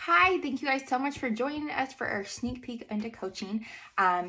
Hi, thank you guys so much for joining us for our sneak peek into coaching.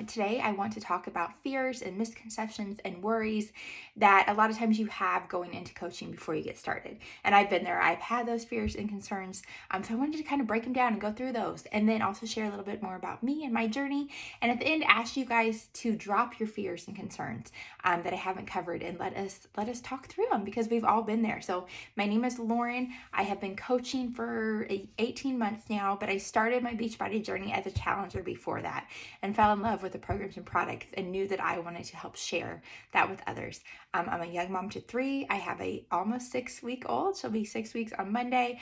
Today, I want to talk about fears and misconceptions and worries that a lot of times you have going into coaching before you get started. And I've been there, I've had those fears and concerns. So I wanted to kind of break them down and go through those, and then also share a little bit more about me and my journey. And at the end, ask you guys to drop your fears and concerns that I haven't covered, and let us talk through them because we've all been there. So my name is Lauren. I have been coaching for 18 months now, but I started my Beachbody journey as a challenger before that and fell in love with the programs and products and knew that I wanted to help share that with others. I'm a young mom to 3. I have a almost 6-week-old. She'll be 6 weeks on Monday,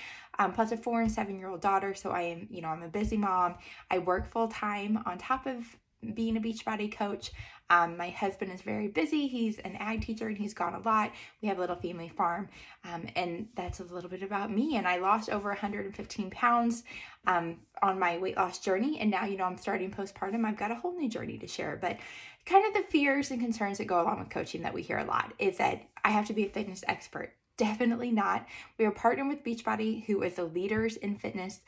plus a 4 and 7-year-old daughter. So I am, I'm a busy mom. I work full time on top of being a Beachbody coach. My husband is very busy. He's an ag teacher and he's gone a lot. We have a little family farm, and that's a little bit about me. And I lost over 115 pounds on my weight loss journey. And now, I'm starting postpartum. I've got a whole new journey to share. But kind of the fears and concerns that go along with coaching that we hear a lot is that I have to be a fitness expert. Definitely not. We are partnered with Beachbody, who is the leaders in fitness.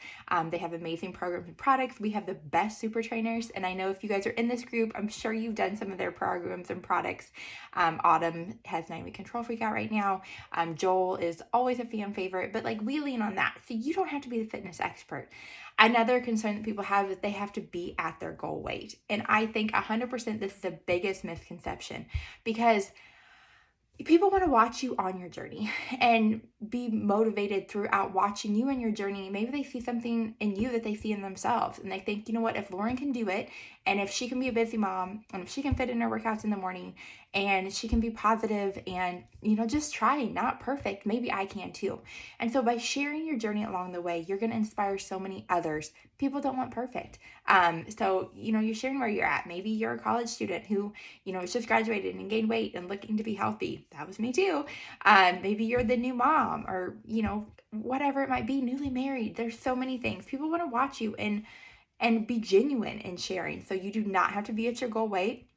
They have amazing programs and products. We have the best super trainers. And I know if you guys are in this group, I'm sure you've done some of their programs and products. Autumn has 9-week control freak out right now. Joel is always a fan favorite, but we lean on that. So you don't have to be the fitness expert. Another concern that people have is they have to be at their goal weight. And I think 100% this is the biggest misconception, because people want to watch you on your journey and be motivated throughout watching you and your journey. Maybe they see something in you that they see in themselves, and they think, you know what, if Lauren can do it, and if she can be a busy mom, and if she can fit in her workouts in the morning, and she can be positive and, just try, not perfect, maybe I can too. And so by sharing your journey along the way, you're going to inspire so many others. People don't want perfect. So, you're sharing where you're at. Maybe you're a college student who, has just graduated and gained weight and looking to be healthy. That was me too. Maybe you're the new mom, or, whatever it might be, newly married. There's so many things. People want to watch you and be genuine in sharing. So you do not have to be at your goal weight.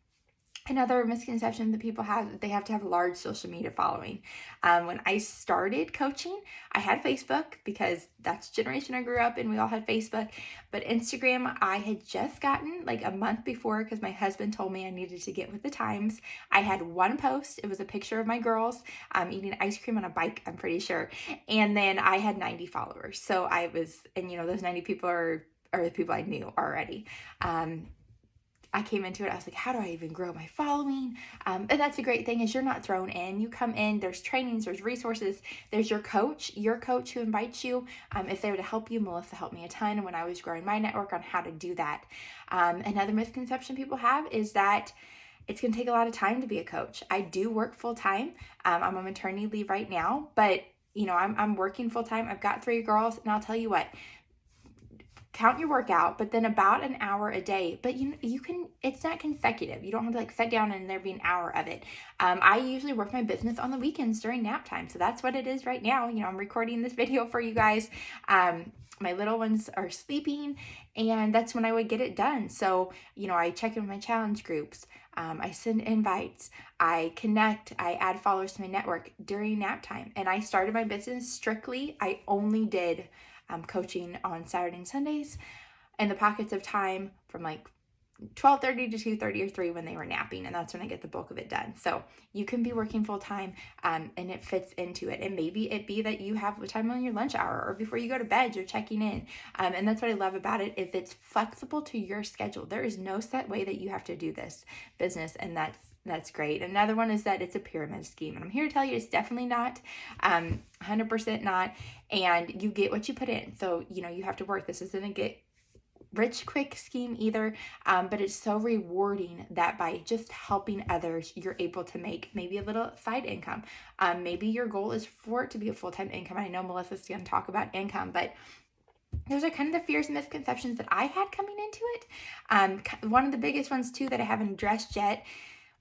Another misconception that people have, that they have to have a large social media following. When I started coaching, I had Facebook because that's the generation I grew up in. We all had Facebook. But Instagram, I had just gotten a month before, because my husband told me I needed to get with the times. I had one post. It was a picture of my girls eating ice cream on a bike, I'm pretty sure. And then I had 90 followers. So I was, and those 90 people are the people I knew already. I came into it, I was like, how do I even grow my following? And that's the great thing, is you're not thrown in. You come in, there's trainings, there's resources, there's your coach who invites you, is there to help you. Melissa helped me a ton when I was growing my network on how to do that. Another misconception people have is that it's going to take a lot of time to be a coach. I do work full time. I'm on maternity leave right now, but I'm working full time. I've got 3 girls, and I'll tell you what, count your workout, but then about an hour a day. But you can, it's not consecutive. You don't have to sit down and there be an hour of it. I usually work my business on the weekends during nap time. So that's what it is right now. I'm recording this video for you guys. My little ones are sleeping, and that's when I would get it done. So, I check in with my challenge groups. I send invites, I connect, I add followers to my network during nap time. And I started my business strictly, I only did coaching on Saturday and Sundays, and the pockets of time from 12:30 to 2:30 or 3 when they were napping, and that's when I get the bulk of it done. So you can be working full time, and it fits into it. And maybe it be that you have time on your lunch hour, or before you go to bed, you're checking in. And that's what I love about it, is it's flexible to your schedule. There is no set way that you have to do this business, and that's great. Another one is that it's a pyramid scheme, and I'm here to tell you it's definitely not, 100% not. And you get what you put in. So, you have to work. This isn't a get rich quick scheme either, but it's so rewarding that by just helping others, you're able to make maybe a little side income. Maybe your goal is for it to be a full-time income. I know Melissa's going to talk about income, but those are kind of the fears and misconceptions that I had coming into it. One of the biggest ones too that I haven't addressed yet,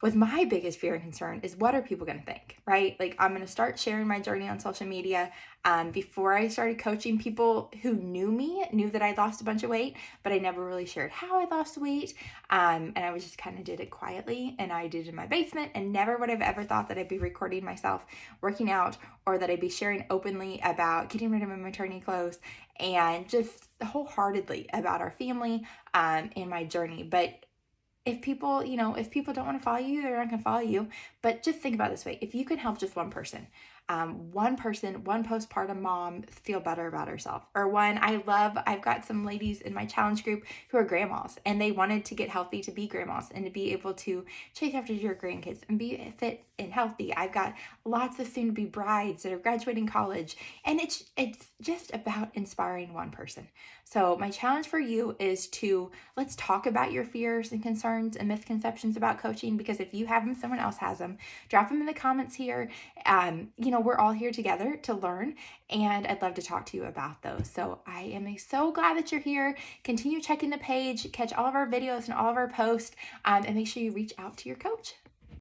with my biggest fear and concern, is what are people going to think, right? I'm going to start sharing my journey on social media. Before I started coaching, people who knew me knew that I lost a bunch of weight, but I never really shared how I lost weight. And I was just kind of did it quietly, and I did it in my basement, and never would have ever thought that I'd be recording myself working out, or that I'd be sharing openly about getting rid of my maternity clothes and just wholeheartedly about our family and my journey. But if people, if people don't want to follow you, they're not going to follow you. But just think about it this way. If you can help just one person, one postpartum mom feel better about herself, or I've got some ladies in my challenge group who are grandmas and they wanted to get healthy to be grandmas and to be able to chase after your grandkids and be fit and healthy. I've got lots of soon to be brides that are graduating college, and it's just about inspiring one person. So my challenge for you is to let's talk about your fears and concerns and misconceptions about coaching, because if you have them, someone else has them. Drop them in the comments here. We're all here together to learn, and I'd love to talk to you about those. So I am so glad that you're here. Continue checking the page, catch all of our videos and all of our posts, and make sure you reach out to your coach.